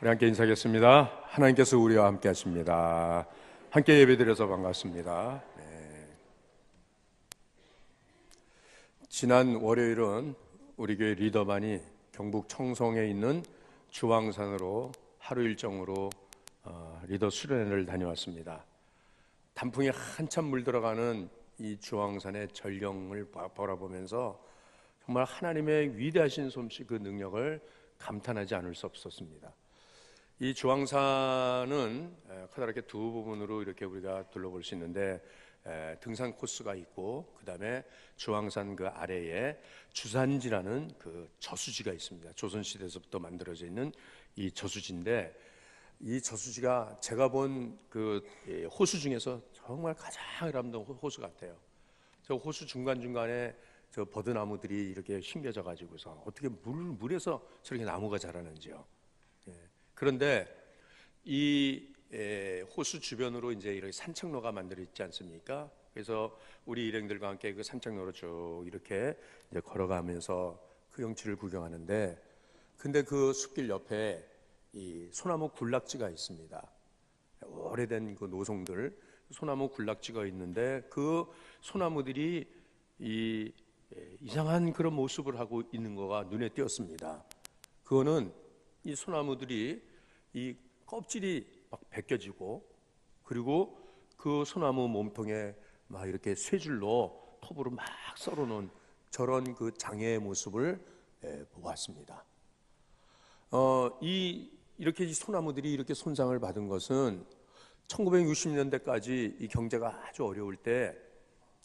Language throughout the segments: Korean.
우리 함께 인사하겠습니다. 하나님께서 우리와 함께 하십니다. 함께 예배드려서 반갑습니다. 지난 월요일은 우리 교회 리더반이 경북 청송에 있는 주황산으로 하루 일정으로 리더 수련회를 다녀왔습니다. 단풍이 한참 물들어가는 이 주황산의 전령을 바라보면서 정말 하나님의 위대하신 솜씨, 그 능력을 감탄하지 않을 수 없었습니다. 이 주황산은 커다랗게 두 부분으로 이렇게 우리가 둘러볼 수 있는데, 등산 코스가 있고 그 다음에 주황산 그 아래에 주산지라는 그 저수지가 있습니다. 조선시대에서부터 만들어져 있는 이 저수지인데, 이 저수지가 제가 본 그 호수 중에서 정말 가장 아름다운 호수 같아요. 저 호수 중간중간에 저 버드나무들이 이렇게 심겨져 가지고서 어떻게 물에서 저렇게 나무가 자라는지요. 그런데 이 호수 주변으로 이제 이렇게 산책로가 만들어 있지 않습니까? 그래서 우리 일행들과 함께 그 산책로로 쭉 이렇게 이제 걸어가면서 그 경치를 구경하는데, 근데 그 숲길 옆에 이 소나무 군락지가 있습니다. 오래된 그 노송들, 소나무 군락지가 있는데, 그 소나무들이 이 이상한 그런 모습을 하고 있는 거가 눈에 띄었습니다. 그거는 이 소나무들이 이 껍질이 막 벗겨지고, 그리고 그 소나무 몸통에 막 이렇게 쇠줄로 톱으로 막 썰어놓은 저런 그 장애의 모습을 보았습니다. 이렇게 이 소나무들이 이렇게 손상을 받은 것은 1960년대까지 이 경제가 아주 어려울 때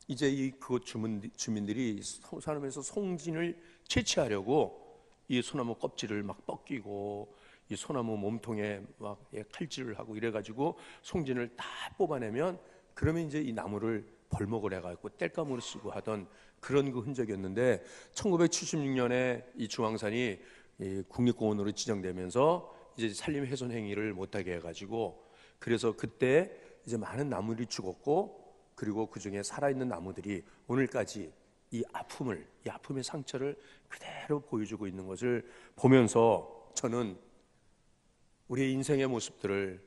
이제 이 그 주민들이 소나무에서 송진을 채취하려고 이 소나무 껍질을 막 벗기고 이 소나무 몸통에 막 칼질을 하고 이래가지고 송진을 다 뽑아내면, 그러면 이제 이 나무를 벌목을 해가지고 땔감으로 쓰고 하던 그런 그 흔적이었는데, 1976년에 이 주황산이 이 국립공원으로 지정되면서 이제 산림 훼손 행위를 못하게 해가지고, 그래서 그때 이제 많은 나무들이 죽었고, 그리고 그 중에 살아있는 나무들이 오늘까지 이 아픔의 상처를 그대로 보여주고 있는 것을 보면서 저는 우리의 인생의 모습들을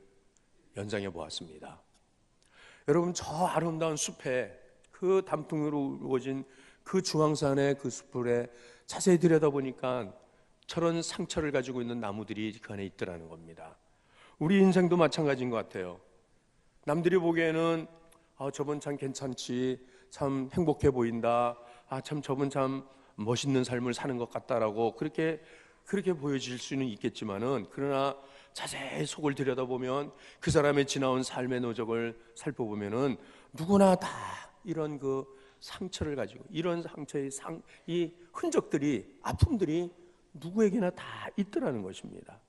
연상해 보았습니다. 여러분, 저 아름다운 숲에 그 단풍으로 이루어진 그 주황산의 그 숲에 자세히 들여다보니까 저런 상처를 가지고 있는 나무들이 그 안에 있더라는 겁니다. 우리 인생도 마찬가지인 것 같아요. 남들이 보기에는 저분 참 괜찮지, 참 행복해 보인다, 참 저분 참 멋있는 삶을 사는 것 같다라고 그렇게 보여질 수는 있겠지만은, 그러나 자세히 속을 들여다보면 그 사람의 지나온 삶의 노적을 살펴보면은 누구나 다 이런 그 상처를 가지고, 이런 상처의 이 흔적들이, 아픔들이 누구에게나 다 있더라는 것입니다.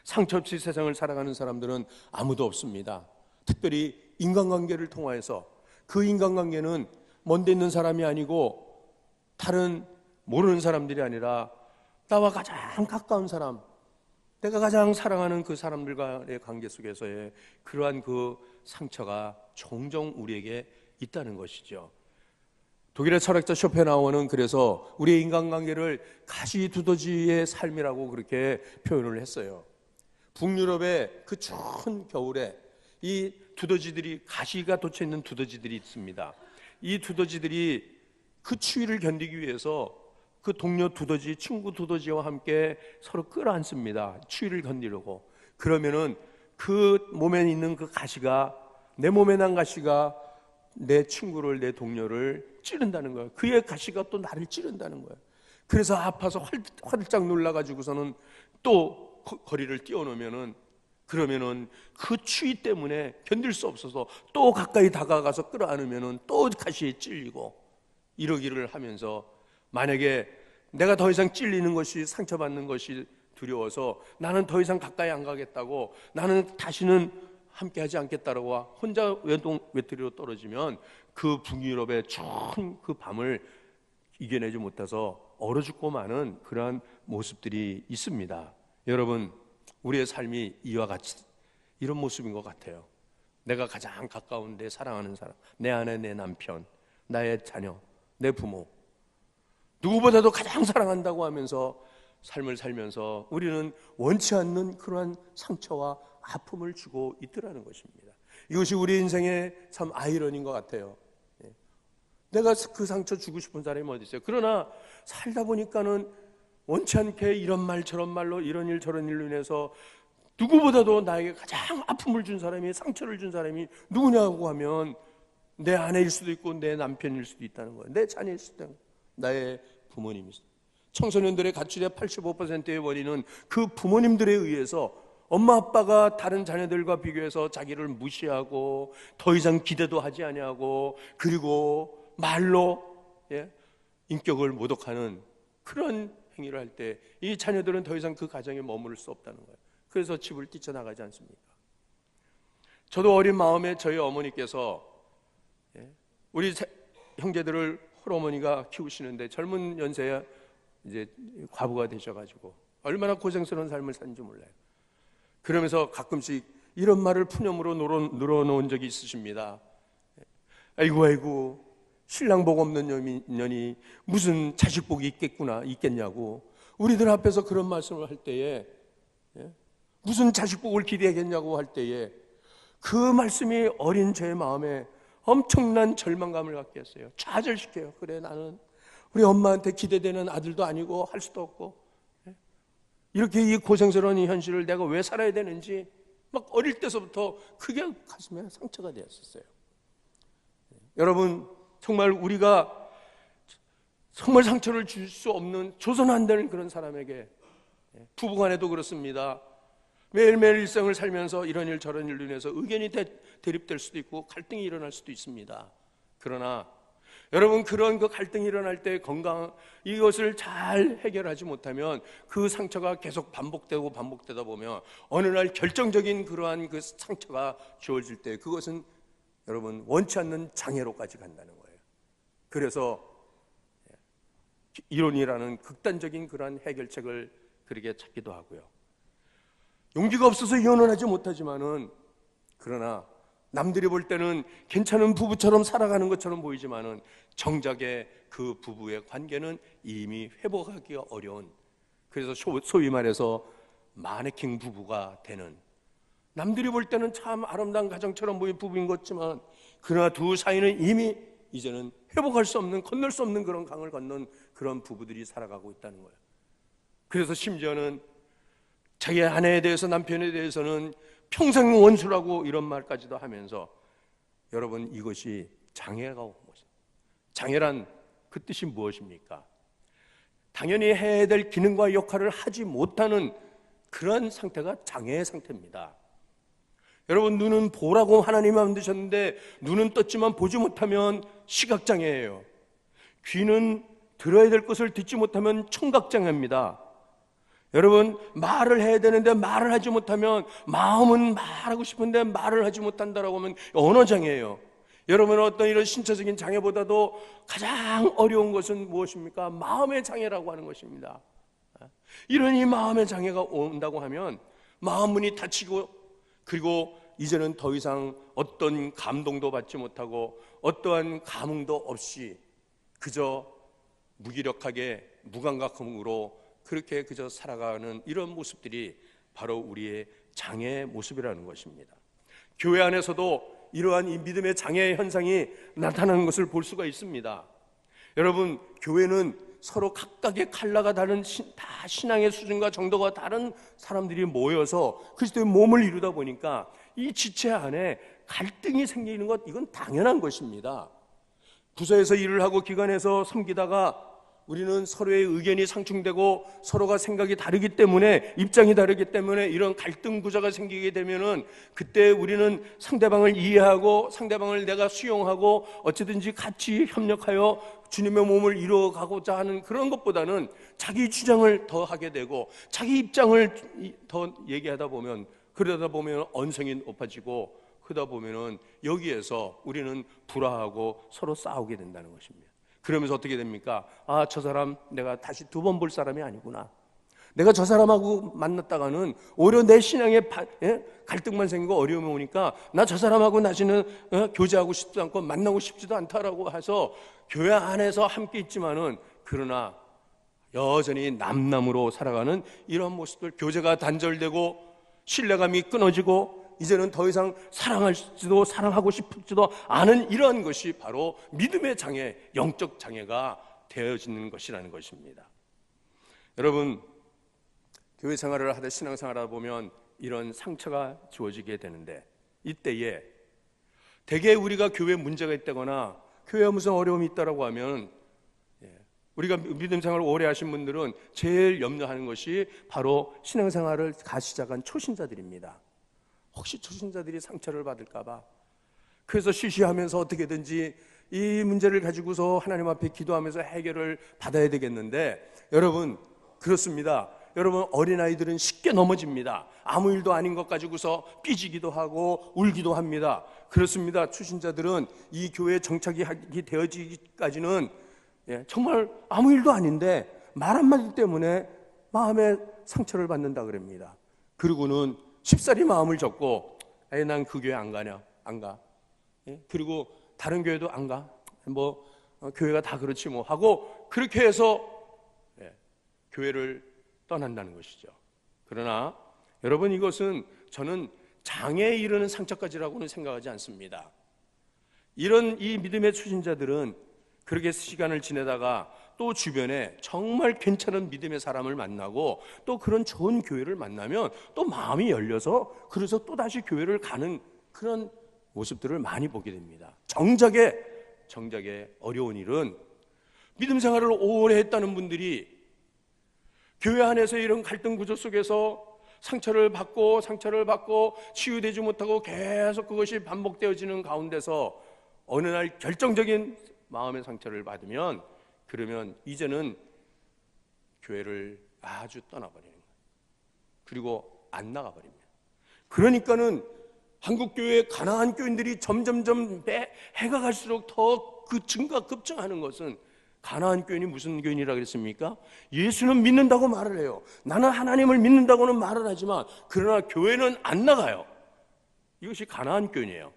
상처 없이 세상을 살아가는 사람들은 아무도 없습니다. 특별히 인간관계를 통하여서, 그 인간관계는 먼데 있는 사람이 아니고 다른 모르는 사람들이 아니라 나와 가장 가까운 사람, 내가 가장 사랑하는 그 사람들과의 관계 속에서의 그러한 그 상처가 종종 우리에게 있다는 것이죠. 독일의 철학자 쇼펜하우어는 그래서 우리의 인간관계를 가시 두더지의 삶이라고 그렇게 표현을 했어요. 북유럽의 그 추운 겨울에 이 두더지들이, 가시가 돋쳐 있는 두더지들이 있습니다. 이 두더지들이 그 추위를 견디기 위해서 그 동료 두더지, 친구 두더지와 함께 서로 끌어안습니다. 추위를 견디려고. 그러면은 그 몸에 있는 그 가시가, 내 몸에 난 가시가 내 친구를, 내 동료를 찌른다는 거예요. 그의 가시가 또 나를 찌른다는 거예요. 그래서 아파서 화들짝 놀라가지고서는 또 거리를 뛰어놓으면은, 그러면은 그 추위 때문에 견딜 수 없어서 또 가까이 다가가서 끌어안으면은 또 가시에 찔리고, 이러기를 하면서, 만약에 내가 더 이상 찔리는 것이, 상처받는 것이 두려워서 나는 더 이상 가까이 안 가겠다고, 나는 다시는 함께하지 않겠다라고 혼자 외톨이로 떨어지면 그 북유럽의 추운 그 밤을 이겨내지 못해서 얼어 죽고 마는 그러한 모습들이 있습니다. 여러분, 우리의 삶이 이와 같이 이런 모습인 것 같아요. 내가 가장 가까운 내 사랑하는 사람, 내 아내, 내 남편, 나의 자녀, 내 부모, 누구보다도 가장 사랑한다고 하면서 삶을 살면서 우리는 원치 않는 그러한 상처와 아픔을 주고 있더라는 것입니다. 이것이 우리 인생의 참 아이러니인 것 같아요. 내가 그 상처 주고 싶은 사람이 어디 있어요? 그러나 살다 보니까는 원치 않게 이런 말 저런 말로 이런 일 저런 일로 인해서 누구보다도 나에게 가장 아픔을 준 사람이, 상처를 준 사람이 누구냐고 하면 내 아내일 수도 있고 내 남편일 수도 있다는 거예요. 내 자녀일 수도 있고 나의 부모님이죠. 청소년들의 가출의 85%의 원인은 그 부모님들에 의해서 엄마 아빠가 다른 자녀들과 비교해서 자기를 무시하고 더 이상 기대도 하지 아니하고 그리고 말로 인격을 모독하는 그런 행위를 할 때 이 자녀들은 더 이상 그 가정에 머무를 수 없다는 거예요. 그래서 집을 뛰쳐나가지 않습니까? 저도 어린 마음에 저희 어머니께서 우리 형제들을 홀어머니가 키우시는데 젊은 연세에 이제 과부가 되셔가지고 얼마나 고생스러운 삶을 사는지 몰라요. 그러면서 가끔씩 이런 말을 푸념으로 늘어놓은 적이 있으십니다. 아이고 신랑 복 없는 년이 무슨 자식 복이 있겠냐고 우리들 앞에서 그런 말씀을 할 때에 무슨 자식 복을 기대하겠냐고 할 때에 그 말씀이 어린 제 마음에 엄청난 절망감을 갖게 했어요. 좌절시켜요. 그래 나는 우리 엄마한테 기대되는 아들도 아니고 할 수도 없고 이렇게 이 고생스러운 이 현실을 내가 왜 살아야 되는지 막 어릴 때서부터 크게 가슴에 상처가 되었었어요. 여러분 정말 우리가 정말 상처를 줄 수 없는 조선 안 되는 그런 사람에게 부부간에도 그렇습니다. 매일매일 일생을 살면서 이런 일 저런 일로 인해서 의견이 대립될 수도 있고 갈등이 일어날 수도 있습니다. 그러나 여러분 그런 그 갈등이 일어날 때 이것을 잘 해결하지 못하면 그 상처가 계속 반복되다 보면 어느 날 결정적인 그러한 그 상처가 주어질 때 그것은 여러분 원치 않는 장애로까지 간다는 거예요. 그래서 이론이라는 극단적인 그러한 해결책을 그렇게 찾기도 하고요. 용기가 없어서 이혼을 하지 못하지만은 그러나 남들이 볼 때는 괜찮은 부부처럼 살아가는 것처럼 보이지만은 정작의 그 부부의 관계는 이미 회복하기가 어려운, 그래서 소위 말해서 마네킹 부부가 되는, 남들이 볼 때는 참 아름다운 가정처럼 보이는 부부인 것 같지만 그러나 두 사이는 이미 이제는 회복할 수 없는, 건널 수 없는 그런 강을 건넌 그런 부부들이 살아가고 있다는 거예요. 그래서 심지어는 자기 아내에 대해서, 남편에 대해서는 평생 원수라고 이런 말까지도 하면서, 여러분 이것이 장애가 온 것입니다. 장애란 그 뜻이 무엇입니까? 당연히 해야 될 기능과 역할을 하지 못하는 그런 상태가 장애의 상태입니다. 여러분 눈은 보라고 하나님이 만드셨는데 눈은 떴지만 보지 못하면 시각장애예요. 귀는 들어야 될 것을 듣지 못하면 청각장애입니다. 여러분 말을 해야 되는데 말을 하지 못하면, 마음은 말하고 싶은데 말을 하지 못한다라고 하면 언어장애예요. 여러분 어떤 이런 신체적인 장애보다도 가장 어려운 것은 무엇입니까? 마음의 장애라고 하는 것입니다. 이런 이 마음의 장애가 온다고 하면 마음문이 닫히고, 그리고 이제는 더 이상 어떤 감동도 받지 못하고 어떠한 감흥도 없이 그저 무기력하게 무감각함으로 그렇게 그저 살아가는 이런 모습들이 바로 우리의 장애의 모습이라는 것입니다. 교회 안에서도 이러한 이 믿음의 장애 현상이 나타나는 것을 볼 수가 있습니다. 여러분 교회는 서로 각각의 칼라가 다른 다 신앙의 수준과 정도가 다른 사람들이 모여서 그리스도의 몸을 이루다 보니까 이 지체 안에 갈등이 생기는 것, 이건 당연한 것입니다. 부서에서 일을 하고 기관에서 섬기다가 우리는 서로의 의견이 상충되고 서로가 생각이 다르기 때문에, 입장이 다르기 때문에 이런 갈등 구조가 생기게 되면은 그때 우리는 상대방을 이해하고 상대방을 내가 수용하고 어찌든지 같이 협력하여 주님의 몸을 이루어가고자 하는 그런 것보다는 자기 주장을 더 하게 되고 자기 입장을 더 얘기하다 보면, 그러다 보면 언성이 높아지고 그러다 보면은 여기에서 우리는 불화하고 서로 싸우게 된다는 것입니다. 그러면서 어떻게 됩니까? 아, 저 사람 내가 다시 두 번 볼 사람이 아니구나. 내가 저 사람하고 만났다가는 오히려 내 신앙에 갈등만 생기고 어려움이 오니까 나 저 사람하고 다시는 교제하고 싶지도 않고 만나고 싶지도 않다라고 해서 교회 안에서 함께 있지만은, 그러나 여전히 남남으로 살아가는 이런 모습들, 교제가 단절되고 신뢰감이 끊어지고 이제는 더 이상 사랑할지도 사랑하고 싶지도 않은 이러한 것이 바로 믿음의 장애, 영적 장애가 되어지는 것이라는 것입니다. 여러분, 교회 생활을 하다 신앙생활을 하다 보면 이런 상처가 주어지게 되는데, 이때에 대개 우리가 교회에 문제가 있다거나 교회에 무슨 어려움이 있다라고 하면, 우리가 믿음 생활을 오래 하신 분들은 제일 염려하는 것이 바로 신앙생활을 시작한 초신자들입니다. 혹시 초신자들이 상처를 받을까 봐, 그래서 쉬쉬하면서 어떻게든지 이 문제를 가지고서 하나님 앞에 기도하면서 해결을 받아야 되겠는데, 여러분 그렇습니다. 여러분, 어린아이들은 쉽게 넘어집니다. 아무 일도 아닌 것 가지고서 삐지기도 하고 울기도 합니다. 그렇습니다. 초신자들은 이 교회에 정착이 되어지기까지는 정말 아무 일도 아닌데 말 한마디 때문에 마음에 상처를 받는다 그럽니다. 그리고는 쉽사리 마음을 접고, 난 그 교회 안 가냐, 안 가. 그리고 다른 교회도 안 가. 교회가 다 그렇지 뭐 하고, 그렇게 해서 교회를 떠난다는 것이죠. 그러나 여러분, 이것은 저는 장애에 이르는 상처까지라고는 생각하지 않습니다. 이런 이 믿음의 초신자들은 그렇게 시간을 지내다가 또 주변에 정말 괜찮은 믿음의 사람을 만나고 또 그런 좋은 교회를 만나면 또 마음이 열려서, 그래서 또 다시 교회를 가는 그런 모습들을 많이 보게 됩니다. 정작에 어려운 일은 믿음 생활을 오래 했다는 분들이 교회 안에서 이런 갈등 구조 속에서 상처를 받고 치유되지 못하고 계속 그것이 반복되어지는 가운데서 어느 날 결정적인 마음의 상처를 받으면, 그러면 이제는 교회를 아주 떠나버리는 거예요. 그리고 안 나가버립니다. 그러니까는 한국교회의 가난한 교인들이 점점점 해가 갈수록 더 그 급증하는 것은, 가나안 교인이 무슨 교인이라 그랬습니까? 예수는 믿는다고 말을 해요. 나는 하나님을 믿는다고는 말을 하지만 그러나 교회는 안 나가요. 이것이 가나안 교인이에요.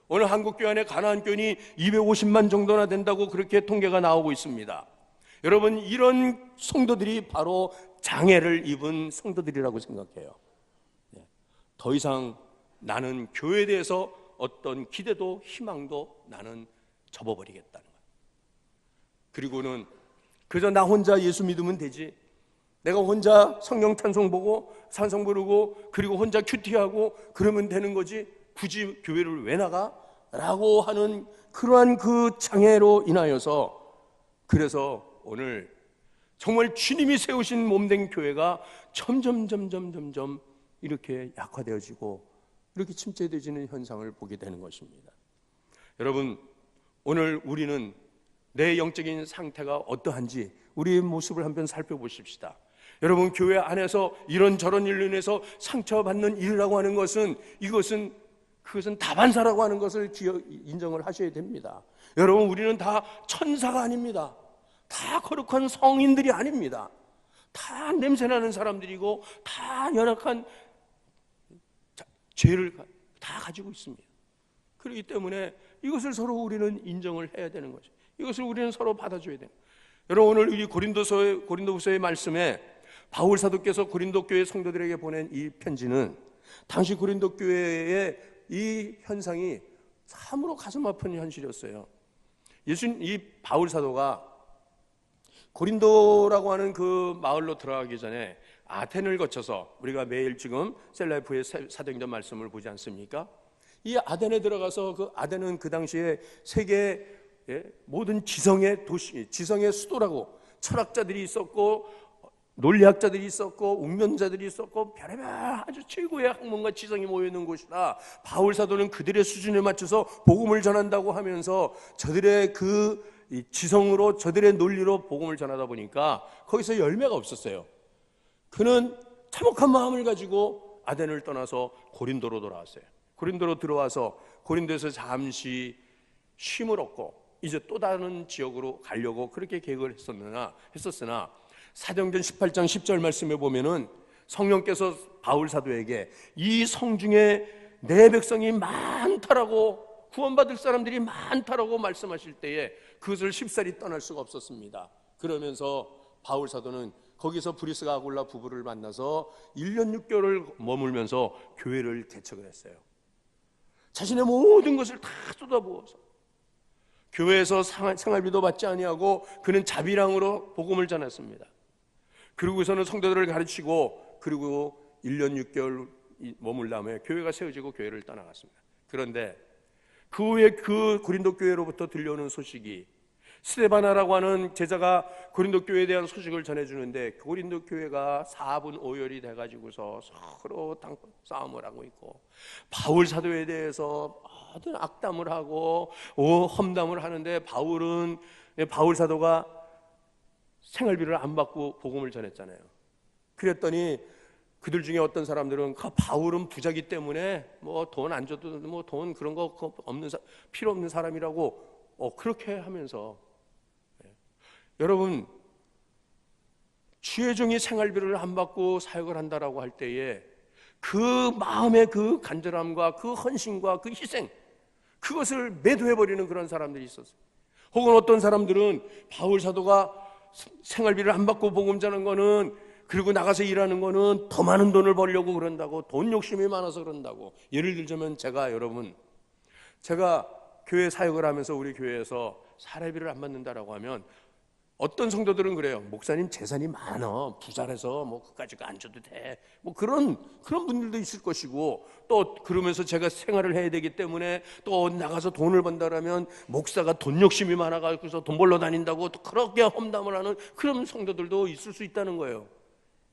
오늘 한국교회 안에 가나안 교인이 250만 정도나 된다고 그렇게 통계가 나오고 있습니다. 여러분, 이런 성도들이 바로 장애를 입은 성도들이라고 생각해요. 더 이상 나는 교회에 대해서 어떤 기대도 희망도 나는 접어버리겠다는 거예요. 그리고는 그저 나 혼자 예수 믿으면 되지, 내가 혼자 성령 찬송 보고 찬송 부르고 그리고 혼자 큐티하고 그러면 되는 거지, 굳이 교회를 왜 나가? 라고 하는 그러한 그 장애로 인하여서, 그래서 오늘 정말 주님이 세우신 몸된 교회가 점점 이렇게 약화되어지고 이렇게 침체되어지는 현상을 보게 되는 것입니다. 여러분, 오늘 우리는 내 영적인 상태가 어떠한지 우리의 모습을 한번 살펴보십시다. 여러분, 교회 안에서 이런저런 일로 인해서 상처받는 일이라고 하는 것은, 그것은 다반사라고 하는 것을 인정을 하셔야 됩니다. 여러분, 우리는 다 천사가 아닙니다. 다 거룩한 성인들이 아닙니다. 다 냄새나는 사람들이고 다 연약한 죄를 다 가지고 있습니다. 그렇기 때문에 이것을 서로 우리는 인정을 해야 되는 거죠. 이것을 우리는 서로 받아줘야 돼요. 여러분, 오늘 이 고린도후서의 말씀에 바울 사도께서 고린도 교회 성도들에게 보낸 이 편지는 당시 고린도 교회의 이 현상이 참으로 가슴 아픈 현실이었어요. 이 바울 사도가 고린도라고 하는 그 마을로 들어가기 전에 아텐을 거쳐서, 우리가 매일 지금 셀라이프의 사도행전 말씀을 보지 않습니까? 이 아덴에 들어가서, 그 아덴은 그 당시에 세계 모든 지성의 도시, 지성의 수도라고, 철학자들이 있었고 논리학자들이 있었고 웅변자들이 있었고 별의별 아주 최고의 학문과 지성이 모여있는 곳이다. 바울 사도는 그들의 수준에 맞춰서 복음을 전한다고 하면서 저들의 그 지성으로, 저들의 논리로 복음을 전하다 보니까 거기서 열매가 없었어요. 그는 참혹한 마음을 가지고 아덴을 떠나서 고린도로 돌아왔어요. 고린도로 들어와서 고린도에서 잠시 쉼을 얻고 이제 또 다른 지역으로 가려고 그렇게 계획을 했었으나 사도행전 18장 10절 말씀에 보면은 성령께서 바울 사도에게 이 성 중에 내 백성이 많다라고, 구원받을 사람들이 많다라고 말씀하실 때에 그것을 쉽사리 떠날 수가 없었습니다. 그러면서 바울 사도는 거기서 브리스가 아굴라 부부를 만나서 1년 6개월을 머물면서 교회를 개척을 했어요. 자신의 모든 것을 다 쏟아부어서 교회에서 생활비도 받지 아니하고 그는 자비랑으로 복음을 전했습니다. 그리고서는 성도들을 가르치고 그리고 1년 6개월 머물 다음에 교회가 세워지고 교회를 떠나갔습니다. 그런데 그 후에 그 고린도 교회로부터 들려오는 소식이, 스데바나라고 하는 제자가 고린도 교회에 대한 소식을 전해주는데 고린도 교회가 4분 5열이 돼가지고서 서로 싸움을 하고 있고, 바울 사도에 대해서 모든 악담을 하고 험담을 하는데, 바울 사도가 생활비를 안 받고 복음을 전했잖아요. 그랬더니 그들 중에 어떤 사람들은 바울은 부자기 때문에 뭐 돈 안 줘도 뭐 돈 그런 거 없는 필요 없는 사람이라고 그렇게 하면서, 여러분, 주의 종이 생활비를 안 받고 사역을 한다라고 할 때에 그 마음의 그 간절함과 그 헌신과 그 희생, 그것을 매도해버리는 그런 사람들이 있었어요. 혹은 어떤 사람들은 바울 사도가 생활비를 안 받고 복음 전하는 거는, 그리고 나가서 일하는 거는 더 많은 돈을 벌려고 그런다고, 돈 욕심이 많아서 그런다고. 예를 들자면 제가 교회 사역을 하면서 우리 교회에서 사례비를 안 받는다라고 하면 어떤 성도들은 그래요. 목사님 재산이 많아, 부자라서 뭐 그까짓 거 안 줘도 돼, 뭐 그런 분들도 있을 것이고, 또 그러면서 제가 생활을 해야 되기 때문에 또 나가서 돈을 번다라면 목사가 돈 욕심이 많아가지고서 돈 벌러 다닌다고 또 그렇게 험담을 하는 그런 성도들도 있을 수 있다는 거예요.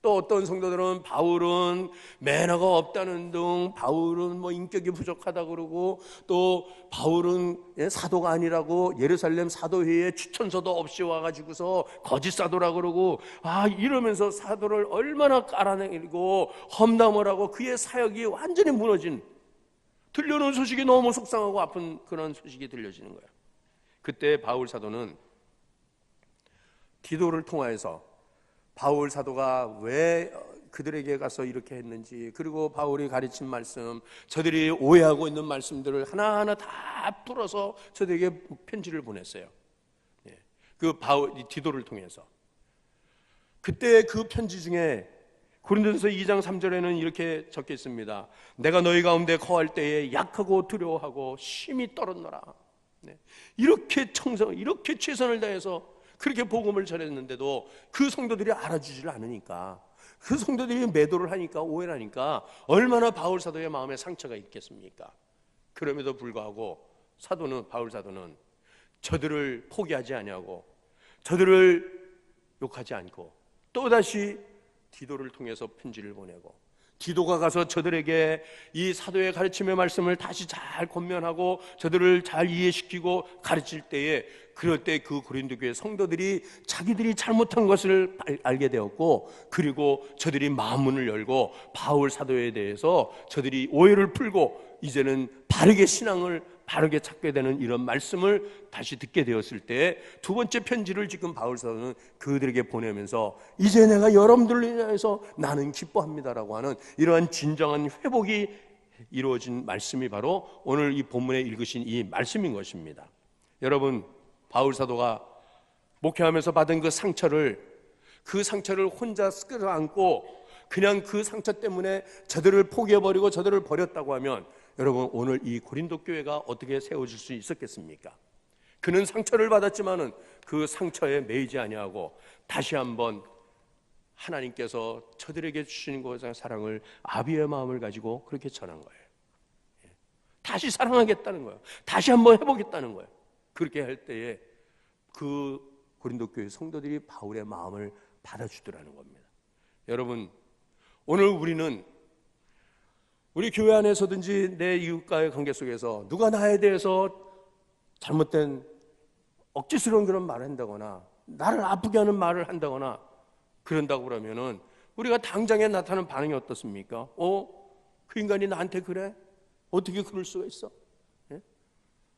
또 어떤 성도들은 바울은 매너가 없다는 등, 바울은 뭐 인격이 부족하다 그러고, 또 바울은 사도가 아니라고 예루살렘 사도회의에 추천서도 없이 와가지고서 거짓 사도라 그러고, 이러면서 사도를 얼마나 깔아내리고 험담을 하고 그의 사역이 완전히 무너진, 들려오는 소식이 너무 속상하고 아픈 그런 소식이 들려지는 거예요. 그때 바울 사도는 디도를 통하여서 바울 사도가 왜 그들에게 가서 이렇게 했는지, 그리고 바울이 가르친 말씀, 저들이 오해하고 있는 말씀들을 하나하나 다 풀어서 저들에게 편지를 보냈어요. 그 디도를 통해서. 그때 그 편지 중에 고린도전서 2장 3절에는 이렇게 적혀 있습니다. 내가 너희 가운데 거할 때에 약하고 두려워하고 심히 떨었노라. 이렇게 이렇게 최선을 다해서 그렇게 복음을 전했는데도 그 성도들이 알아주질 않으니까, 그 성도들이 매도를 하니까, 오해를 하니까 얼마나 바울 사도의 마음에 상처가 있겠습니까? 그럼에도 불구하고 바울 사도는 저들을 포기하지 아니하고 저들을 욕하지 않고 또다시 디도를 통해서 편지를 보내고, 디도가 가서 저들에게 이 사도의 가르침의 말씀을 다시 잘 권면하고 저들을 잘 이해시키고 가르칠 때에, 그럴 때 그 고린도 교회 성도들이 자기들이 잘못한 것을 알게 되었고, 그리고 저들이 마음문을 열고 바울 사도에 대해서 저들이 오해를 풀고 이제는 바르게 신앙을 바르게 찾게 되는 이런 말씀을 다시 듣게 되었을 때, 두 번째 편지를 지금 바울 사도는 그들에게 보내면서 이제 내가 여러분들을 인하여서 나는 기뻐합니다라고 하는 이러한 진정한 회복이 이루어진 말씀이 바로 오늘 이 본문에 읽으신 이 말씀인 것입니다. 여러분, 바울 사도가 목회하면서 받은 그 상처를 혼자 끌어안고 그냥 그 상처 때문에 저들을 포기해버리고 저들을 버렸다고 하면, 여러분, 오늘 이 고린도 교회가 어떻게 세워질 수 있었겠습니까? 그는 상처를 받았지만은 그 상처에 매이지 아니하고 다시 한번 하나님께서 저들에게 주시는 것의 사랑을, 아비의 마음을 가지고 그렇게 전한 거예요. 다시 사랑하겠다는 거예요. 다시 한번 해보겠다는 거예요. 그렇게 할 때에 그 고린도 교회 성도들이 바울의 마음을 받아주더라는 겁니다. 여러분, 오늘 우리는 우리 교회 안에서든지 내 이웃과의 관계 속에서 누가 나에 대해서 잘못된 억지스러운 그런 말을 한다거나 나를 아프게 하는 말을 한다거나 그런다고 그러면은 우리가 당장에 나타나는 반응이 어떻습니까? 그 인간이 나한테 그래? 어떻게 그럴 수가 있어?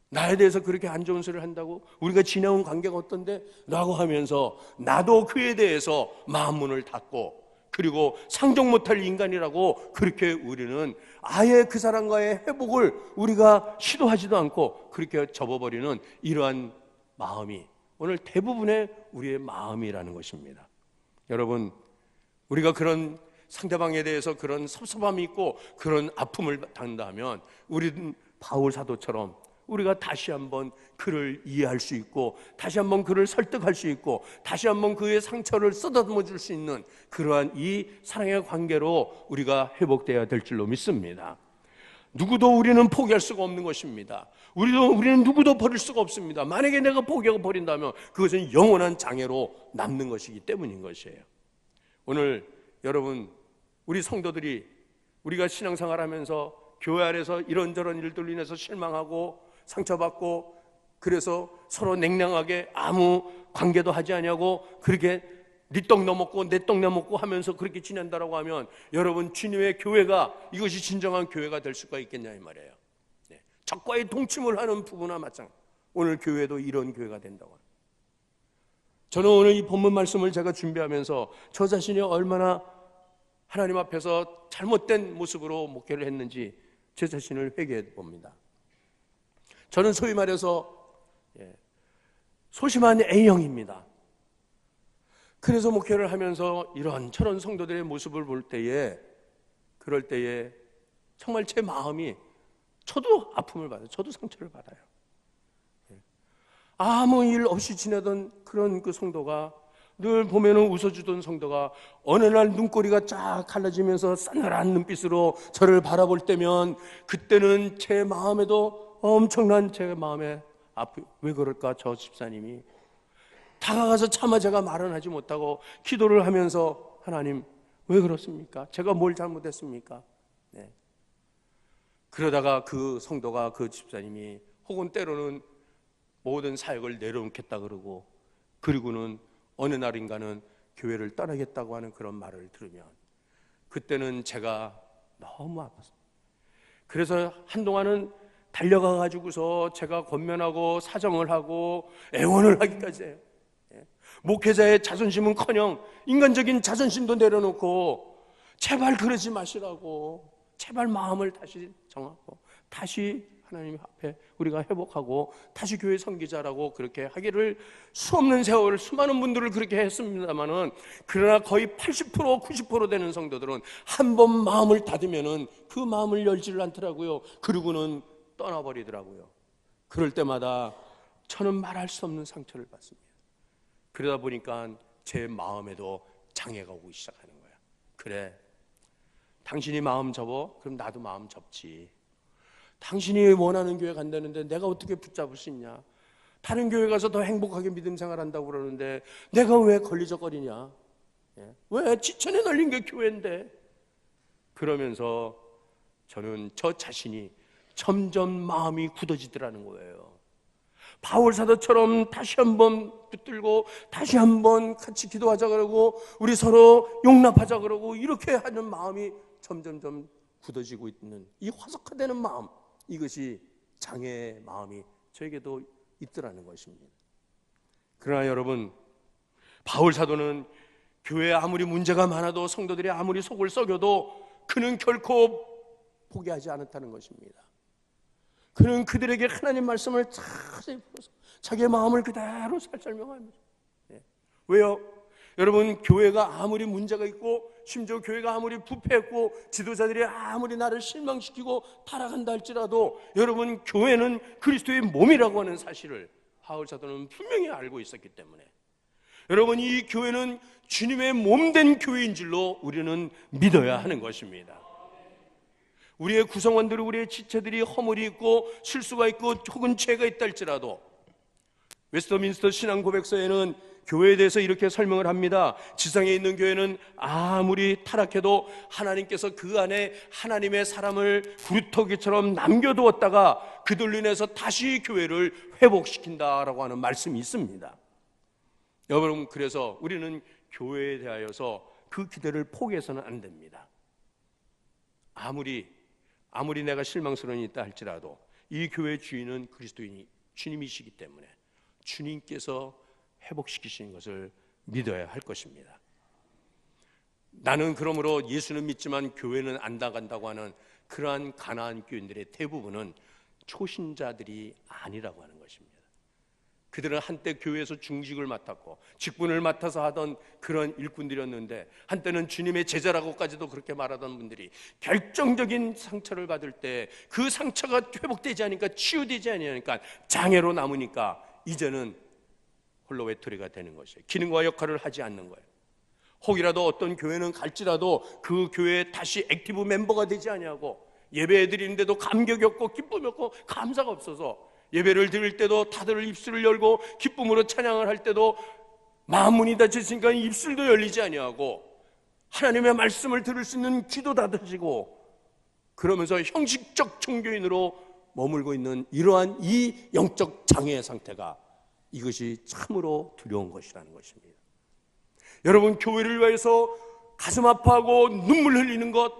나에 대해서 그렇게 안 좋은 소리를 한다고? 우리가 지내온 관계가 어떤데? 라고 하면서 나도 그에 대해서 마음문을 닫고, 그리고 상종 못할 인간이라고 그렇게 우리는 아예 그 사람과의 회복을 우리가 시도하지도 않고 그렇게 접어버리는 이러한 마음이 오늘 대부분의 우리의 마음이라는 것입니다. 여러분, 우리가 그런 상대방에 대해서 그런 섭섭함이 있고 그런 아픔을 당한다면 우리는 바울 사도처럼 우리가 다시 한번 그를 이해할 수 있고 다시 한번 그를 설득할 수 있고 다시 한번 그의 상처를 쓰다듬어 줄 수 있는 그러한 이 사랑의 관계로 우리가 회복되어야 될 줄로 믿습니다. 누구도 우리는 포기할 수가 없는 것입니다. 우리는 누구도 버릴 수가 없습니다. 만약에 내가 포기하고 버린다면 그것은 영원한 장애로 남는 것이기 때문인 것이에요. 오늘 여러분, 우리 성도들이 우리가 신앙생활하면서 교회 안에서 이런저런 일들로 인해서 실망하고 상처받고 그래서 서로 냉랭하게 아무 관계도 하지 않냐고 그렇게 네 떡 너먹고 내 떡 너먹고 하면서 그렇게 지낸다라고 하면 여러분, 주님의 교회가 이것이 진정한 교회가 될 수가 있겠냐 이 말이에요. 적과의 동침을 하는 부부나 마찬가지. 오늘 교회도 이런 교회가 된다고 합니다. 저는 오늘 이 본문 말씀을 제가 준비하면서 저 자신이 얼마나 하나님 앞에서 잘못된 모습으로 목회를 했는지 제 자신을 회개해 봅니다. 저는 소위 말해서 소심한 A형입니다. 그래서 목회를 하면서 이런저런 성도들의 모습을 볼 때에 그럴 때에 정말 제 마음이 저도 아픔을 받아요. 저도 상처를 받아요. 아무 일 없이 지내던 그런 그 성도가 늘 보면은 웃어주던 성도가 어느 날 눈꼬리가 쫙 갈라지면서 싸늘한 눈빛으로 저를 바라볼 때면 그때는 제 마음에도 엄청난 제 마음에 왜 그럴까 저 집사님이 다가가서 차마 제가 말은 하지 못하고 기도를 하면서 하나님 왜 그렇습니까? 제가 뭘 잘못했습니까? 그러다가 그 성도가 그 집사님이 혹은 때로는 모든 사역을 내려놓겠다 그러고 그리고는 어느 날인가는 교회를 떠나겠다고 하는 그런 말을 들으면 그때는 제가 너무 아팠어요. 그래서 한동안은 달려가 가지고서 제가 권면하고 사정을 하고 애원을 하기까지 해요. 목회자의 자존심은커녕 인간적인 자존심도 내려놓고 제발 그러지 마시라고 제발 마음을 다시 정하고 다시 하나님 앞에 우리가 회복하고 다시 교회 섬기자라고 그렇게 하기를 수없는 세월 수많은 분들을 그렇게 했습니다마는 그러나 거의 80% 90% 되는 성도들은 한 번 마음을 닫으면은 그 마음을 열지를 않더라고요. 그리고는 떠나버리더라고요. 그럴 때마다 저는 말할 수 없는 상처를 받습니다. 그러다 보니까 제 마음에도 장애가 오기 시작하는 거야. 그래, 당신이 마음 접어? 그럼 나도 마음 접지. 당신이 원하는 교회 간다는데 내가 어떻게 붙잡을 수 있냐? 다른 교회 가서 더 행복하게 믿음 생활한다고 그러는데 내가 왜 걸리적거리냐? 왜 지천에 널린 게 교회인데? 그러면서 저는 저 자신이 점점 마음이 굳어지더라는 거예요. 바울 사도처럼 다시 한번 붙들고 다시 한번 같이 기도하자 그러고 우리 서로 용납하자 그러고 이렇게 하는 마음이 점점점 굳어지고 있는 이 화석화되는 마음, 이것이 장애의 마음이 저에게도 있더라는 것입니다. 그러나 여러분, 바울 사도는 교회에 아무리 문제가 많아도 성도들이 아무리 속을 썩여도 그는 결코 포기하지 않았다는 것입니다. 그는 그들에게 하나님 말씀을 자세히 풀어서 자기의 마음을 그대로 설명합니다. 왜요? 여러분, 교회가 아무리 문제가 있고 심지어 교회가 아무리 부패했고 지도자들이 아무리 나를 실망시키고 타락한다 할지라도 여러분, 교회는 그리스도의 몸이라고 하는 사실을 바울 사도는 분명히 알고 있었기 때문에 여러분, 이 교회는 주님의 몸된 교회인 줄로 우리는 믿어야 하는 것입니다. 우리의 구성원들, 우리의 지체들이 허물이 있고 실수가 있고 혹은 죄가 있다 할지라도 웨스트민스터 신앙고백서에는 교회에 대해서 이렇게 설명을 합니다. 지상에 있는 교회는 아무리 타락해도 하나님께서 그 안에 하나님의 사람을 구루터기처럼 남겨두었다가 그들로 인해서 다시 교회를 회복시킨다라고 하는 말씀이 있습니다. 여러분, 그래서 우리는 교회에 대하여서 그 기대를 포기해서는 안 됩니다. 아무리 내가 실망스러운 일이 있다 할지라도 이 교회의 주인은 그리스도인이 주님이시기 때문에 주님께서 회복시키시는 것을 믿어야 할 것입니다. 나는 그러므로 예수는 믿지만 교회는 안 나간다고 하는 그러한 가나안 교인들의 대부분은 초신자들이 아니라고 하는 것입니다. 그들은 한때 교회에서 중직을 맡았고 직분을 맡아서 하던 그런 일꾼들이었는데, 한때는 주님의 제자라고까지도 그렇게 말하던 분들이 결정적인 상처를 받을 때 그 상처가 회복되지 않으니까, 치유되지 않으니까 장애로 남으니까 이제는 홀로 외톨이가 되는 것이에요. 기능과 역할을 하지 않는 거예요. 혹이라도 어떤 교회는 갈지라도 그 교회에 다시 액티브 멤버가 되지 아니하고, 예배 드리는데도 감격이 없고 기쁨이 없고 감사가 없어서, 예배를 드릴 때도 다들 입술을 열고 기쁨으로 찬양을 할 때도 마음 문이 닫혔으니까 입술도 열리지 아니하고, 하나님의 말씀을 들을 수 있는 귀도 닫혀지고, 그러면서 형식적 종교인으로 머물고 있는 이러한 이 영적 장애의 상태가, 이것이 참으로 두려운 것이라는 것입니다. 여러분, 교회를 위해서 가슴 아파하고 눈물 흘리는 것,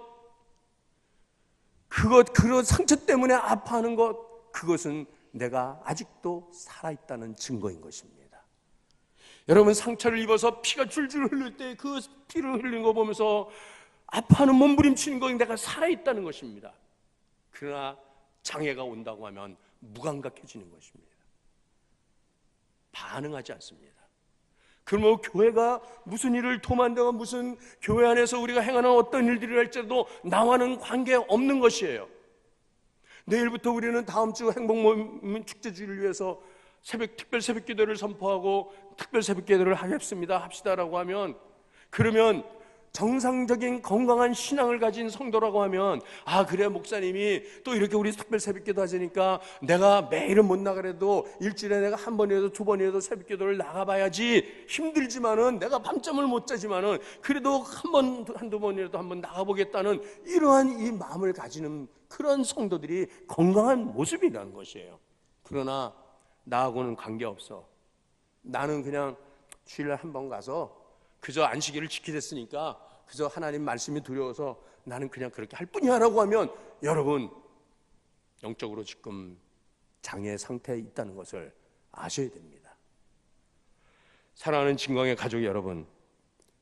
그런 상처 때문에 아파하는 것, 그것은 내가 아직도 살아있다는 증거인 것입니다. 여러분, 상처를 입어서 피가 줄줄 흘릴 때 그 피를 흘리는 거 보면서 아파하는 몸부림치는 것, 내가 살아있다는 것입니다. 그러나 장애가 온다고 하면 무감각해지는 것입니다. 반응하지 않습니다. 그러면 교회가 무슨 일을 도만다고, 무슨 교회 안에서 우리가 행하는 어떤 일들을 할지라도 나와는 관계없는 것이에요. 내일부터 우리는 다음 주 행복모임 축제주의를 위해서 특별 새벽 기도를 선포하고 특별 새벽 기도를 합시다라고 하면, 그러면 정상적인 건강한 신앙을 가진 성도라고 하면, 아 그래, 목사님이 또 이렇게 우리 특별 새벽기도 하자니까 내가 매일은 못 나가래도 일주일에 내가 한 번이라도 두 번이라도 새벽기도를 나가봐야지, 힘들지만은 내가 밤잠을 못 자지만은 그래도 한두 번이라도 한번 나가보겠다는 이러한 이 마음을 가지는 그런 성도들이 건강한 모습이라는 것이에요. 그러나 나하고는 관계없어, 나는 그냥 주일날 한 번 가서 그저 안식일을 지키겠으니까 그저 하나님 말씀이 두려워서 나는 그냥 그렇게 할 뿐이야 라고 하면, 여러분 영적으로 지금 장애 상태에 있다는 것을 아셔야 됩니다. 사랑하는 진광의 가족 여러분,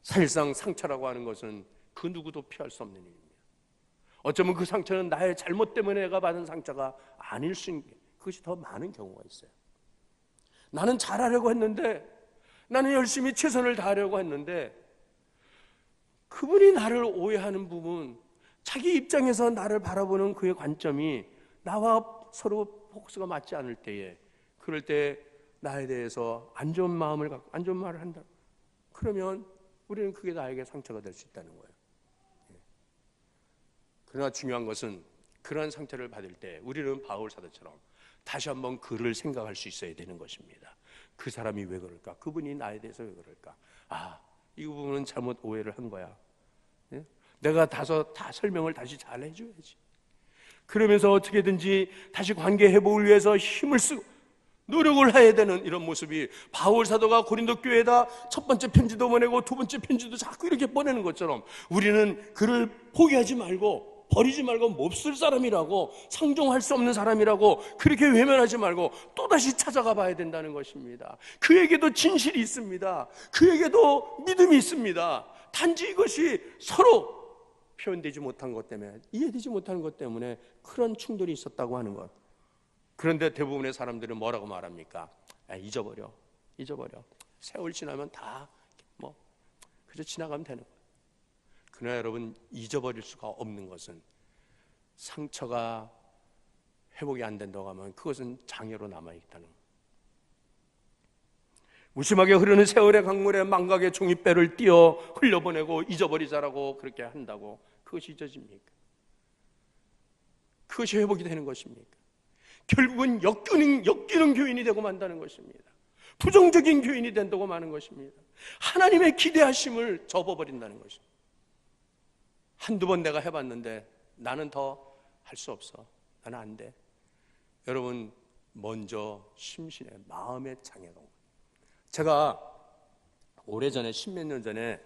사실상 상처라고 하는 것은 그 누구도 피할 수 없는 일입니다. 어쩌면 그 상처는 나의 잘못 때문에 내가 받은 상처가 아닐 수 있는, 그것이 더 많은 경우가 있어요. 나는 잘하려고 했는데, 나는 열심히 최선을 다하려고 했는데, 그분이 나를 오해하는 부분, 자기 입장에서 나를 바라보는 그의 관점이 나와 서로 포커스가 맞지 않을 때에, 그럴 때 나에 대해서 안 좋은 마음을 갖고 안 좋은 말을 한다, 그러면 우리는 그게 나에게 상처가 될 수 있다는 거예요. 그러나 중요한 것은 그러한 상처를 받을 때 우리는 바울 사도처럼 다시 한번 그를 생각할 수 있어야 되는 것입니다. 그 사람이 왜 그럴까? 그분이 나에 대해서 왜 그럴까? 아, 이 부분은 잘못 오해를 한 거야. 내가 다 설명을 다시 잘 해줘야지. 그러면서 어떻게든지 다시 관계 회복을 위해서 힘을 쓰고 노력을 해야 되는 이런 모습이, 바울 사도가 고린도 교회에다 첫 번째 편지도 보내고 두 번째 편지도 자꾸 이렇게 보내는 것처럼, 우리는 그를 포기하지 말고, 버리지 말고, 몹쓸 사람이라고, 상종할 수 없는 사람이라고 그렇게 외면하지 말고 또다시 찾아가 봐야 된다는 것입니다. 그에게도 진실이 있습니다. 그에게도 믿음이 있습니다. 단지 이것이 서로 표현되지 못한 것 때문에, 이해되지 못하는 것 때문에 그런 충돌이 있었다고 하는 것. 그런데 대부분의 사람들은 뭐라고 말합니까? 잊어버려. 세월 지나면 다 그저 지나가면 되는 거예요. 그러나 여러분, 잊어버릴 수가 없는 것은, 상처가 회복이 안 된다고 하면 그것은 장애로 남아있다는 거예요. 무심하게 흐르는 세월의 강물에 망각의 종이배를 띄어 흘려보내고 잊어버리자라고 그렇게 한다고 그것이 잊어집니까? 그것이 회복이 되는 것입니까? 결국은 역기능 교인이 되고 만다는 것입니다. 부정적인 교인이 된다고 마는 것입니다. 하나님의 기대하심을 접어버린다는 것입니다. 한두 번 내가 해봤는데 나는 더 할 수 없어, 나는 안 돼. 여러분, 먼저 심신의 마음의 장애가 옵니다. 제가 오래전에, 십몇 년 전에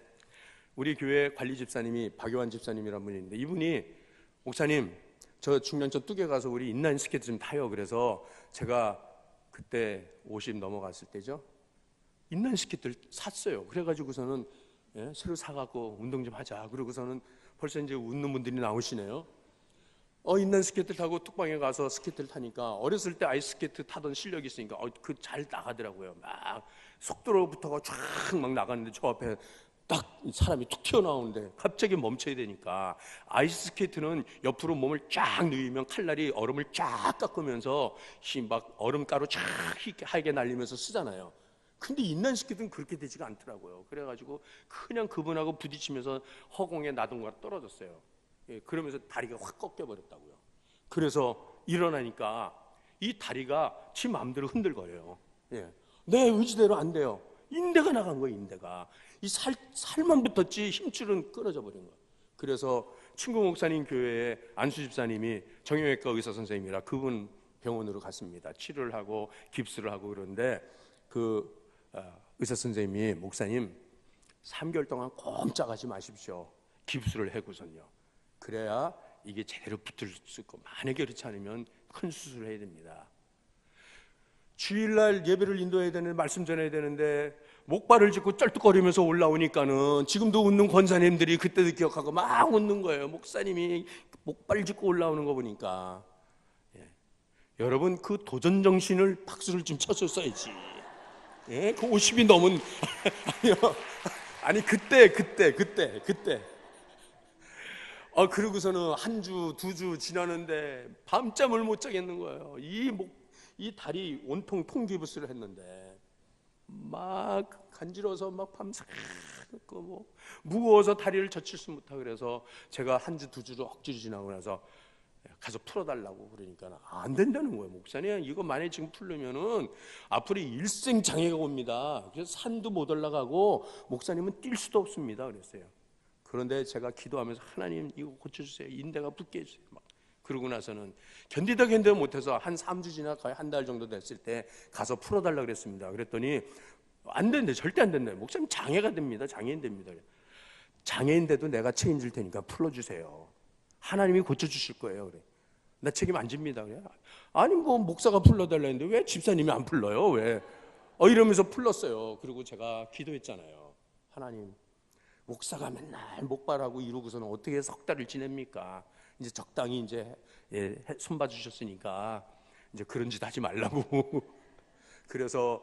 우리 교회 관리 집사님이 박요한 집사님이라는 분이 있는데, 이분이 목사님, 저 중년초 뚝에 가서 우리 인라인 스케이트 좀 타요. 그래서 제가 그때 50 넘어갔을 때죠, 인라인 스케이트를 샀어요. 그래가지고서는 새로 사갖고 운동 좀 하자. 그러고서는 벌써 이제 웃는 분들이 나오시네요. 인라인 스케이트 타고 뚝방에 가서 스케이트를 타니까 어렸을 때 아이스 스케이트 타던 실력이 있으니까 그 잘 나가더라고요. 막 속도로부터가 쫙 막 나가는데 저 앞에 딱 사람이 툭 튀어나오는데 갑자기 멈춰야 되니까 아이스 스케이트는 옆으로 몸을 쫙 누이면 칼날이 얼음을 쫙 깎으면서 막 얼음가루 쫙 하게 날리면서 쓰잖아요. 근데 인라인 스케이트는 그렇게 되지가 않더라고요. 그래가지고 그냥 그분하고 부딪히면서 허공에 나동거가 떨어졌어요. 예, 그러면서 다리가 확 꺾여버렸다고요. 그래서 일어나니까 이 다리가 지 마음대로 흔들거려요. 예, 내 의지대로 안 돼요. 인대가 나간 거예요. 인대가 이 살만 붙었지 힘줄은 끊어져 버린 거예요. 그래서 친구 목사님 교회에 안수 집사님이 정형외과 의사 선생님이라 그분 병원으로 갔습니다. 치료를 하고 깁스를 하고 그러는데 그 의사 선생님이 목사님 3개월 동안 꼼짝하지 마십시오. 깁스를 해고선요. 그래야 이게 제대로 붙을 수 있고 만약에 그렇지 않으면 큰 수술을 해야 됩니다. 주일날 예배를 인도해야 되는데 말씀 전해야 되는데 목발을 짚고 쩔뚝거리면서 올라오니까는 지금도 웃는 권사님들이 그때도 기억하고 막 웃는 거예요. 목사님이 목발 짚고 올라오는 거 보니까. 예. 여러분 그 도전 정신을 박수를 좀 쳤었어야지. 예? 그 50이 넘은 아니요. 아니 그때 그러고서는 한 주, 2주 지나는데 밤잠을 못 자겠는 거예요. 이 다리 온통 통기부스를 했는데 막 간지러워서 막 밤새 뭐 무거워서 다리를 젖힐 수 못하고 그래서 제가 한 주, 2주를 억지로 지나고 나서 가서 풀어달라고 그러니까 안 된다는 거예요. 목사님 이거 만약에 지금 풀려면은 앞으로 일생 장애가 옵니다. 그래서 산도 못 올라가고 목사님은 뛸 수도 없습니다. 그랬어요. 그런데 제가 기도하면서 하나님 이거 고쳐주세요. 인대가 붙게 해주세요. 막 그러고 나서는 견디다 못해서 한 3주 지나 거의 한 달 정도 됐을 때 가서 풀어달라고 그랬습니다. 그랬더니 안 된대. 절대 안 된대. 목사님 장애가 됩니다. 장애인 됩니다. 장애인데도 내가 책임질 테니까 풀어주세요. 하나님이 고쳐주실 거예요. 그래. 나 책임 안 집니다. 그래. 아니 뭐 목사가 풀러달라 했는데 왜 집사님이 안 풀러요? 왜? 이러면서 풀렀어요. 그리고 제가 기도했잖아요. 하나님 목사가 맨날 목발하고 이러고서는 어떻게 석 달을 지냅니까? 이제 적당히 이제 손 봐주셨으니까 이제 그런 짓 하지 말라고. 그래서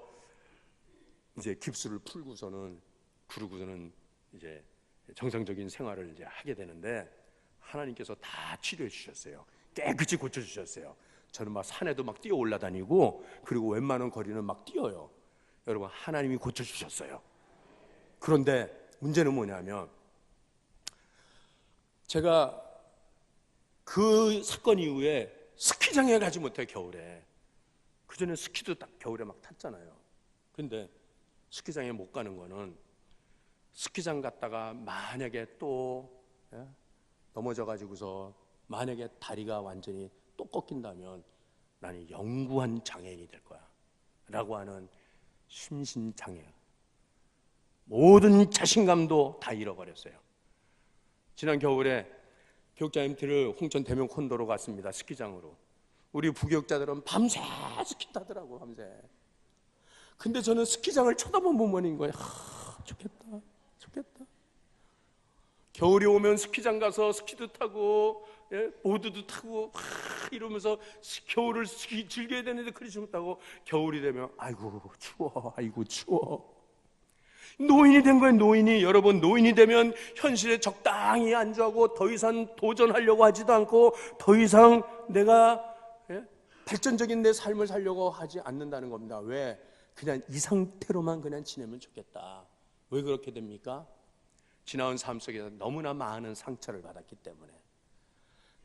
이제 깁스를 풀고서는 그러고서는 이제 정상적인 생활을 이제 하게 되는데 하나님께서 다 치료해 주셨어요. 깨끗이 고쳐 주셨어요. 저는 막 산에도 막 뛰어 올라다니고 그리고 웬만한 거리는 막 뛰어요. 여러분 하나님이 고쳐 주셨어요. 그런데 문제는 뭐냐면 제가 그 사건 이후에 스키장에 가지 못해요. 겨울에. 그전에 스키도 딱 겨울에 막 탔잖아요. 근데 스키장에 못 가는 거는 스키장 갔다가 만약에 또 넘어져 가지고서 만약에 다리가 완전히 또 꺾인다면 나는 영구한 장애인이 될 거야 라고 하는 심신장애, 모든 자신감도 다 잃어버렸어요. 지난 겨울에 교육자님들을 홍천 대명 콘도로 갔습니다. 스키장으로. 우리 부교육자들은 밤새 스키 타더라고. 밤새. 근데 저는 스키장을 쳐다본 것만인 거예요. 좋겠다. 겨울이 오면 스키장 가서 스키도 타고 보드도 타고 막 이러면서 겨울을 즐겨야 되는데 그러지 못하고 겨울이 되면 아이고 추워. 노인이 된 거예요. 노인이. 여러분 노인이 되면 현실에 적당히 안주하고 더 이상 도전하려고 하지도 않고 더 이상 내가 발전적인 내 삶을 살려고 하지 않는다는 겁니다. 왜? 그냥 이 상태로만 그냥 지내면 좋겠다. 왜 그렇게 됩니까? 지나온 삶 속에서 너무나 많은 상처를 받았기 때문에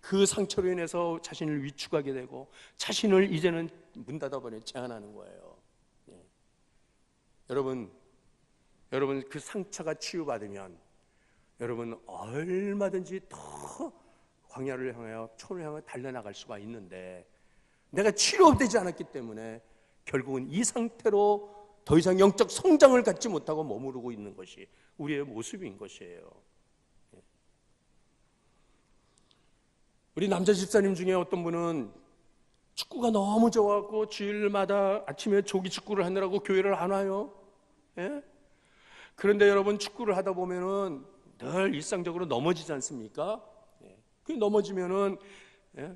그 상처로 인해서 자신을 위축하게 되고 자신을 이제는 문 닫아버려 제한하는 거예요. 여러분 그 상처가 치유받으면 여러분 얼마든지 더 광야를 향하여 초를 향해 달려나갈 수가 있는데 내가 치료되지 않았기 때문에 결국은 이 상태로 더 이상 영적 성장을 갖지 못하고 머무르고 있는 것이 우리의 모습인 것이에요. 우리 남자 집사님 중에 어떤 분은 축구가 너무 좋아갖고 주일마다 아침에 조기 축구를 하느라고 교회를 안 와요. 그런데 여러분 축구를 하다 보면은 늘 일상적으로 넘어지지 않습니까? 그 넘어지면은 예?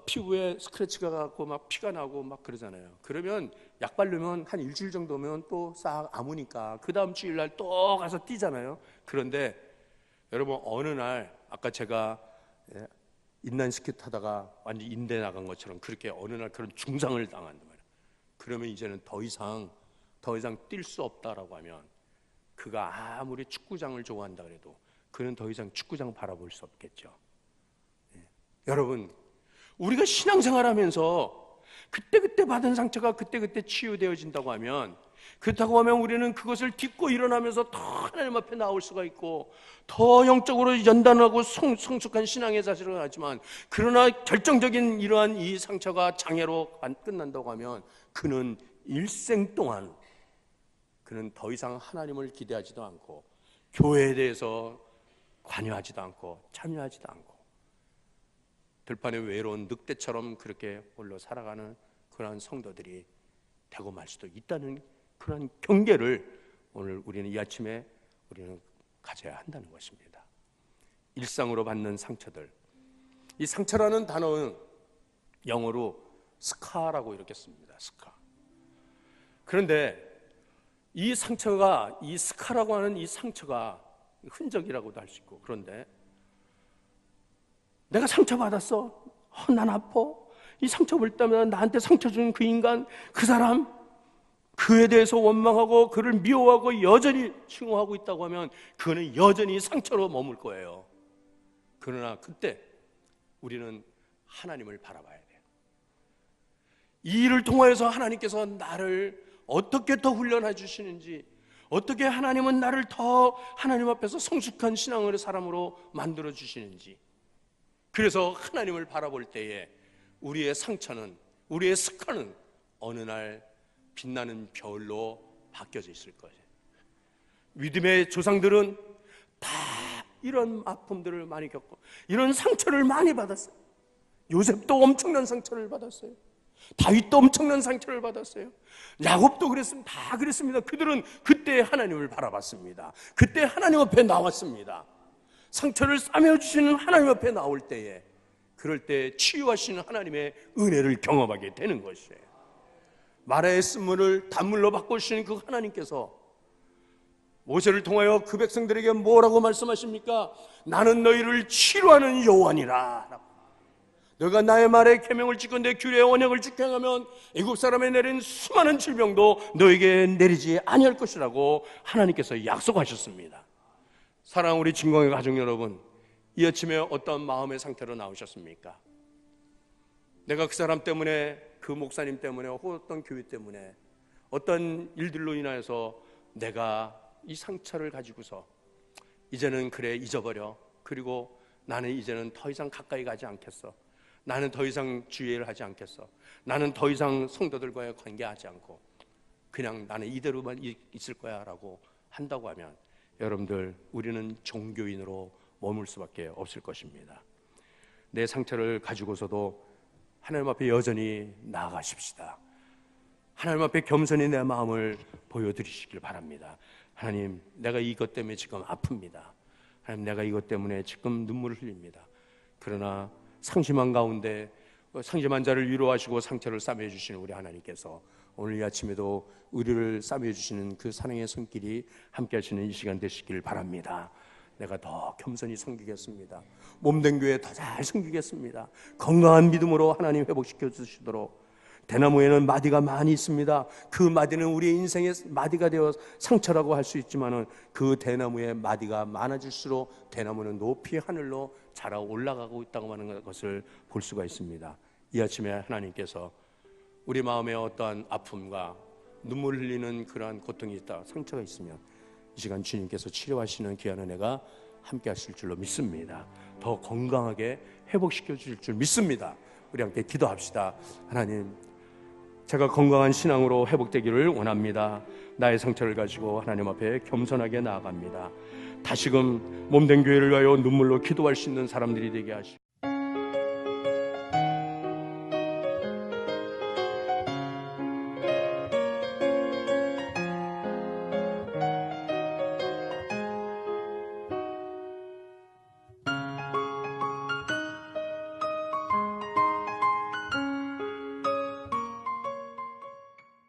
피부에 스크래치가 갖고 막 피가 나고 막 그러잖아요. 그러면 약 바르면 한 일주일 정도면 또 싹 아무니까 그 다음 주일날 또 가서 뛰잖아요. 그런데 여러분, 어느 날 아까 제가 인라인 스키 타다가 완전 인대 나간 것처럼 그렇게 어느 날 그런 중상을 당한단 말이에요. 그러면 이제는 더 이상 뛸 수 없다라고 하면, 그가 아무리 축구장을 좋아한다 그래도 그는 더 이상 축구장 바라볼 수 없겠죠. 여러분, 우리가 신앙생활하면서 그때그때 받은 상처가 그때그때 치유되어진다고 하면, 그렇다고 하면 우리는 그것을 딛고 일어나면서 더 하나님 앞에 나올 수가 있고 더 영적으로 연단하고 성숙한 신앙의 자세를 하지만, 그러나 결정적인 이러한 이 상처가 장애로 끝난다고 하면 그는 일생 동안 그는 더 이상 하나님을 기대하지도 않고 교회에 대해서 관여하지도 않고 참여하지도 않고 들판에 외로운 늑대처럼 그렇게 홀로 살아가는 그러한 성도들이 되고 말 수도 있다는 그런 경계를 오늘 우리는 이 아침에 우리는 가져야 한다는 것입니다. 일상으로 받는 상처들, 이 상처라는 단어는 영어로 스카라고 이렇게 씁니다. 스카. 그런데 이 상처가, 이 스카라고 하는 이 상처가 흔적이라고도 할 수 있고, 그런데 내가 상처받았어, 난 아파, 이 상처 볼 때마다 나한테 상처 준 그 인간, 그 사람, 그에 대해서 원망하고 그를 미워하고 여전히 증오하고 있다고 하면 그는 여전히 상처로 머물 거예요. 그러나 그때 우리는 하나님을 바라봐야 돼요. 이 일을 통하여서 하나님께서 나를 어떻게 더 훈련해 주시는지, 어떻게 하나님은 나를 더 하나님 앞에서 성숙한 신앙의 사람으로 만들어 주시는지, 그래서 하나님을 바라볼 때에 우리의 상처는, 우리의 스카는 어느 날 빛나는 별로 바뀌어져 있을 거예요. 믿음의 조상들은 다 이런 아픔들을 많이 겪고 이런 상처를 많이 받았어요. 요셉도 엄청난 상처를 받았어요. 다윗도 엄청난 상처를 받았어요. 야곱도 그랬습니다. 다 그랬습니다. 그들은 그때 하나님을 바라봤습니다. 그때 하나님 앞에 나왔습니다. 상처를 싸매주시는 하나님 앞에 나올 때에, 그럴 때 치유하시는 하나님의 은혜를 경험하게 되는 것이에요. 마라의 쓴물을 단물로 바꾸시는 그 하나님께서 모세를 통하여 그 백성들에게 뭐라고 말씀하십니까? 나는 너희를 치료하는 여호와니라. 너가 나의 말에 계명을 지켜 내 규례의 언약을 지켜 행하면 애굽 사람에 내린 수많은 질병도 너에게 내리지 아니할 것이라고 하나님께서 약속하셨습니다. 사랑하는 우리 진공의 가족 여러분, 이 아침에 어떤 마음의 상태로 나오셨습니까? 내가 그 사람 때문에, 그 목사님 때문에, 혹은 어떤 교회 때문에, 어떤 일들로 인하여서 내가 이 상처를 가지고서 이제는 그래 잊어버려, 그리고 나는 이제는 더 이상 가까이 가지 않겠어, 나는 더 이상 주의를 하지 않겠어, 나는 더 이상 성도들과의 관계하지 않고 그냥 나는 이대로만 있을 거야 라고 한다고 하면, 여러분들, 우리는 종교인으로 머물 수밖에 없을 것입니다. 내 상처를 가지고서도 하나님 앞에 여전히 나아가십시다. 하나님 앞에 겸손히 내 마음을 보여드리시길 바랍니다. 하나님, 내가 이것 때문에 지금 아픕니다. 하나님, 내가 이것 때문에 지금 눈물을 흘립니다. 그러나 상심한 가운데 상심한 자를 위로하시고 상처를 싸매어 주시는 우리 하나님께서 오늘 이 아침에도 우리를 싸매어 주시는 그 사랑의 손길이 함께 하시는 이 시간 되시길 바랍니다. 내가 더 겸손히 섬기겠습니다. 몸된 교회 더 잘 섬기겠습니다. 건강한 믿음으로 하나님 회복시켜 주시도록. 대나무에는 마디가 많이 있습니다. 그 마디는 우리의 인생의 마디가 되어 상처라고 할 수 있지만은 그 대나무의 마디가 많아질수록 대나무는 높이 하늘로 자라 올라가고 있다고 하는 것을 볼 수가 있습니다. 이 아침에 하나님께서 우리 마음에 어떠한 아픔과 눈물 흘리는 그러한 고통이 있다, 상처가 있으면 이 시간 주님께서 치료하시는 귀한 은혜가 함께 하실 줄로 믿습니다. 더 건강하게 회복시켜 주실 줄 믿습니다. 우리 함께 기도합시다. 하나님, 제가 건강한 신앙으로 회복되기를 원합니다. 나의 상처를 가지고 하나님 앞에 겸손하게 나아갑니다. 다시금 몸된 교회를 위하여 눈물로 기도할 수 있는 사람들이 되게 하시고